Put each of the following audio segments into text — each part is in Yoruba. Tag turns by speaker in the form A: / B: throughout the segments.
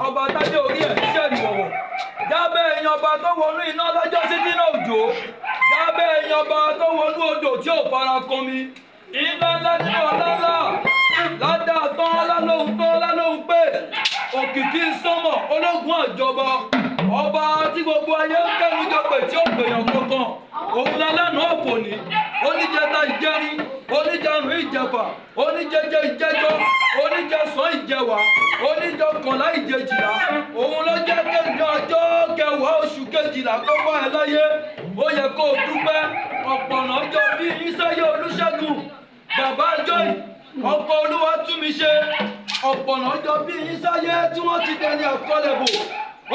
A: ọba tájé orí ẹ̀ ṣẹ́ẹ̀rì wọ̀wọ̀ jábẹ́ ẹ̀yìn ọba tó wọnú iná lọ́jọ́ sí tí náà òjò jábẹ́ ẹ̀yìn ọba tó wọnú odò tí ò fara kan mi iná ńlá nínú ọlá ńlá ládàá tán lálóhùn pé òkìkí sánmọ̀ ológun àjọba ọba tí gbogbo ayé ń kẹ́nu jọ pé tí ó gbèyàn kankan òun lálẹ́nu òfòní oníjẹta ìjẹrin oníjàrún ìjẹfà oníjẹjẹ ìjẹjọ oníjẹsàn ìjẹwà oníjọkànlá ìjẹjìlá òun ló jẹ́ kéde ọjọ́ kẹwàá oṣù kejìlá tó bá ẹ láyé ó yẹ kó o dúpẹ́ ọ̀pọ̀nà ọjọ́ bí Ìsáyé Olúṣẹ́gun bàbá joy ọkọ̀ olúwa tún mi ṣe ọ̀pọ̀nà ọjọ́ bí Ìsáyé tí wọ́n ti dẹni àkọlẹ̀ bò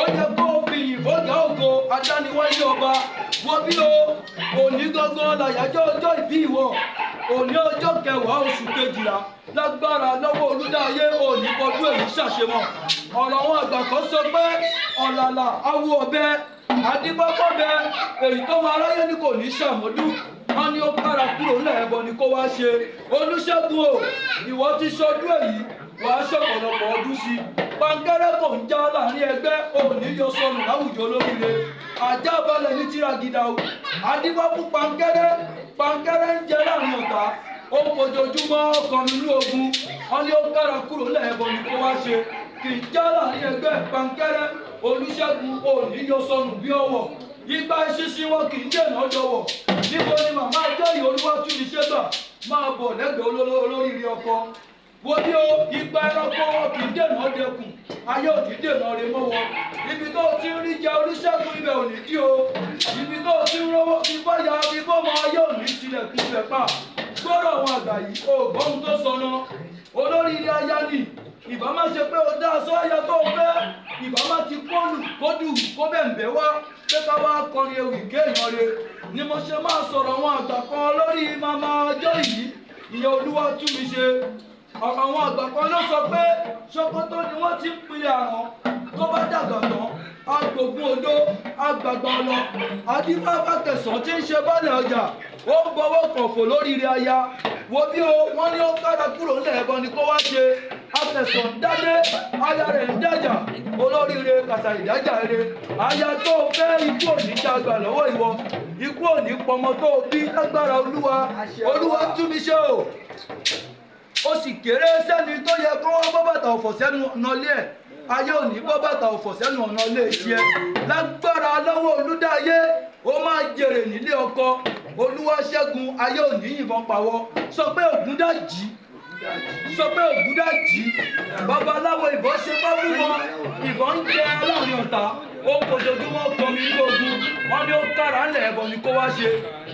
A: ó yẹ kó o fi yìn fọ́gà ògo adániwáyé ọba wọ́n bí o òní gangan làyájọ́ ọjọ́ ìbí ìwọ òní ọjọ́ kẹwàá oṣù kejìlá lágbára lọ́wọ́ olùdáyé òní kọjú èyí ṣàṣemọ̀ ọ̀rọ̀ àwọn àgbà kan sọ pé ọ̀làlà awo ọ̀bẹ adébọ́bọ́bẹ èyí tó wà aráyé ní kò ní ṣàmọ́dún wọn ni ó kára kúrò lẹ́ẹ̀bọ ni kó wá ṣe Olúṣẹ́gun o ìwọ ti ṣọdún èyí wàá ṣọ̀pọ̀lọpọ̀ ọdún sí pankẹ́rẹ́ kò ń já láàrin ẹgbẹ́ òní yọ sọnù láwùjọ olóríire ajá balẹ̀ ní tìragídà o adébọ́bú pankẹ́rẹ́ ń jẹ láàrin ọ̀tá ó fojoojúmọ́ ọkàn nínú ogun wọn ni ó kára kúrò lẹ́ẹ̀bọ ni kó wá ṣe kì í já láàrin ẹgbẹ́ pankẹ́rẹ́ Olúṣẹ́gun òní yọ sọnù bí ọwọ́ ìgbà ìṣinṣin wọn kì í dènà ọjọ́wọ̀ níbo ni màmá Ajayi Olúwatúnmiṣẹ́gbà máa bọ̀ lẹ́gbẹ̀ẹ́ olóríire ọkọ wo bí o ìgbà ẹranko wọn kì í dènà ọdẹkùn ayé òní dènà rẹ mọ́ wọn ibi tó ti ń rí jẹ Olúṣẹ́gun ibẹ̀ òní dí o ibi tó ti ń rówó fi báyà fi bọ́mọ ayé òní tilẹ̀kùn ibẹ̀ pa gbọ́dọ̀ àwọn àgbà yìí o gbọ́n tó sọnà olóríire aya ni ìbá má ṣe pé o dá aṣọ aya tó o fẹ́ ìbá má ti kóòlù kódù kó bẹ̀m̀bẹ̀ wá pé ká wá kọrin ewì kéèyàn re ni mo ṣe máa sọ̀rọ̀ àwọn àgbà kan lórí màmá Ajayi ìyẹn Olúwatúnmiṣe àwọn àgbà kan ló sọ pé Ṣókótó ni wọ́n ti ń pilẹ̀ àrùn tó bá dàgbà tán agbògun odó agbàgbà ọlọ adífáfá tẹ̀sán tí ń ṣe bálẹ̀ ọjà ó ń bọwọ́ kọ̀fò lóríire aya wo bí o wọ́n ní ó kára kúrò nílẹ̀ ẹ̀bọn ni kó wá ṣe afẹ̀sọ̀ ń dádé aya rẹ̀ ń dájà olóríire kàtà ìdájà eré aya tó fẹ́ ikú òní dàgbà lọ́wọ́ ìwọ ikú òní pọmọ tó bí lágbára Olúwatúnmiṣe o ó sì kéré sẹ́ni tó yẹ kó wọ́n bọ́ bàtà ọ̀fọ̀ sẹ́nu ọ̀nà ilé ẹ̀ ayé òní bọ́ bàtà ọ̀fọ̀ sẹ́nu ọ̀nà ilé tiẹ̀ lágbára lọ́wọ́ olùdáyé ó máa jèrè nílé ọkọ Olúwaṣẹ́gun ayé òní yìnbọn pàwọ́ sọ pé Ògúndájì babaláwo ìbọn ṣe bá wú wọn ìbọn ń jẹ láàrin ọ̀tá ó fojoojúmọ́ kọmi ní ogun wọn ni ó kára ńlẹ̀ ẹ̀bọ ni kó wá ṣe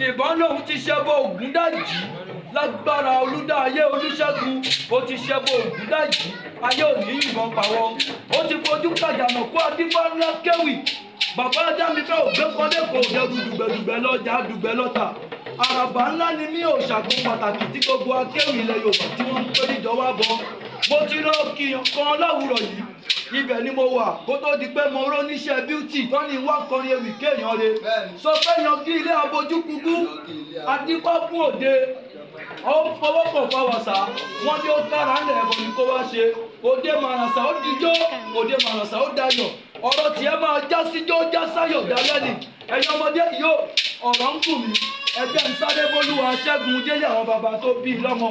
A: ìbọn lòun ti ṣẹbọ Ògúndájì lágbára olùdáyé Olúṣẹ́gun ó ti ṣẹbọ Ògúndájì ayé òní yìnbọn pàwọ́ ó ti fojú Àjànàkú adífáńlá Akewi bàbá adámifẹ́ ògbẹ́kọ́lé kò dẹrù dùgbẹ̀dùgbẹ̀ lọ́jà dùgbẹ̀ lọ́tà àràbà ńlá ni mí ò ṣàkóso pàtàkì tí gbogbo Akewi ilẹ̀ Yorùbá tí wọ́n ń pè níjọba bọ̀ mo ti rán kíyan kan láwùrọ̀ yìí ibẹ̀ ni mo wà kó tó di pé mo rán níṣẹ́ bíútì tó ní wá kọrin ewì kéèyàn re sọ pé yan kí ilé abojú kúkú adífá fún òde ó fọwọ́pọ̀ fáwọ̀sà wọ́n ní ó kára ńlẹ̀ ẹ̀bọ̀ ni kó wá ṣe òde màràsà ó dijó òde màràsà ó dayọ̀ ọ̀rọ̀ tiẹ̀ máa já síjó já sáyọ̀ dálẹ́ ni ẹ̀yin ọmọdé yìí ó ọ̀rọ̀ ń kù mí ẹgbẹ́ ń sáré bólúwa Ṣẹ́gun délé àwọn bàbá tó bí lọ́mọ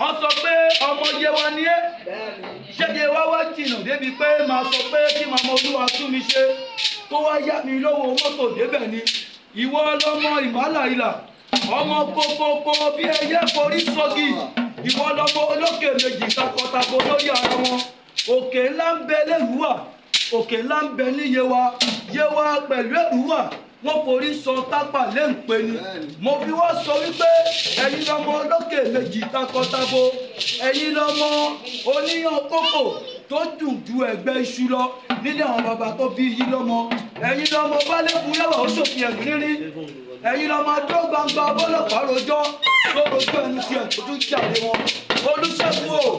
A: wọ́n sọ pé ọmọ Yewa ni ẹ́ ṣé Yewa wá jìnnà débi pé máa sọ pé kí màmá Olúwatúnmiṣe kó wá yá mi lówó mọ́tò débẹ̀ ni ìwọ lọ́mọ ìmọ̀lá ìlà ọmọ kókókó bí ẹyẹ forí sọ́gì ìwọ lọ́mọ olókè méjì takọtabo lórí ara wọn òkè ńlá ń bẹ lẹ́rùwà òkè ńlá ń bẹ ní Yewa pẹ̀lú ẹ̀rùwà wọ́n forí sọ tápà lẹ́ǹpẹ́ ni mo fi wá sọ wípé ẹ̀yin lọ́mọ olókè méjì takọtabo ẹ̀yin lọ́mọ oníyan kókò tó dùn ju ẹ̀gbẹ́ iṣu lọ nílé àwọn bàbá tó bí yí lọ́mọ ẹ̀yin lọ́mọ bálẹ́kùn yẹ̀wà ó ṣòfin ẹ̀dùn rírí ẹ̀yin lọ́mọ adó gbangba bọ́lọ̀pàá rojọ́ tó rojú ẹnu tiẹ̀ tó tún jáde wọn Olúṣẹ́gun o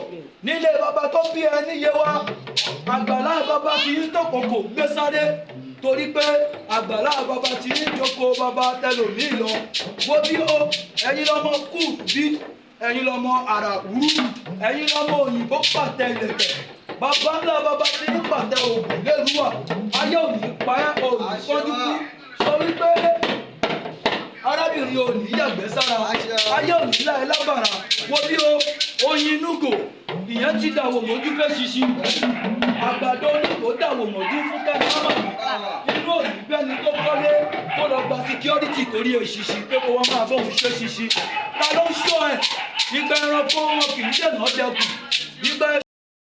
A: nílé bàbá tó bí ẹ ní Yewa àgbàlá bàbá ti ń tòkòkò gbé sáré torí pé àgbàlá bàbá ti ń jókòó bàbá tẹlòmíì lọ wo bí o ẹ̀yin lọ́mọ kù bí ẹ̀yin lọ́mọ àràwúrú ẹ̀yin lọ́mọ òyìnbó pàtẹ ìlẹ̀kẹ̀ bàbá ńlá bàbá ti ní pàtẹ òògùn lérúwà ayé òní pa ẹ́ òní kọ́jú kú sọ wípé arábìnrin òní yàgbẹ́ sára ayé òní láì lábàrà wo bí o oyin inúgò ìyẹn ti dàwọ̀ mójú fẹ́ ṣíṣí àgbàdo onígbò dàwọ̀ mójú fún kẹ́ni ọmọ inú òní bẹ́ni tó kọ́lé tó lọ gba security torí èṣìṣì pé kó wọ́n máa bóun ṣe ṣíṣí ta ló ń ṣọ́ ẹ̀ ìgbà ẹranko wọn kì í dènà dẹkùn ìgbà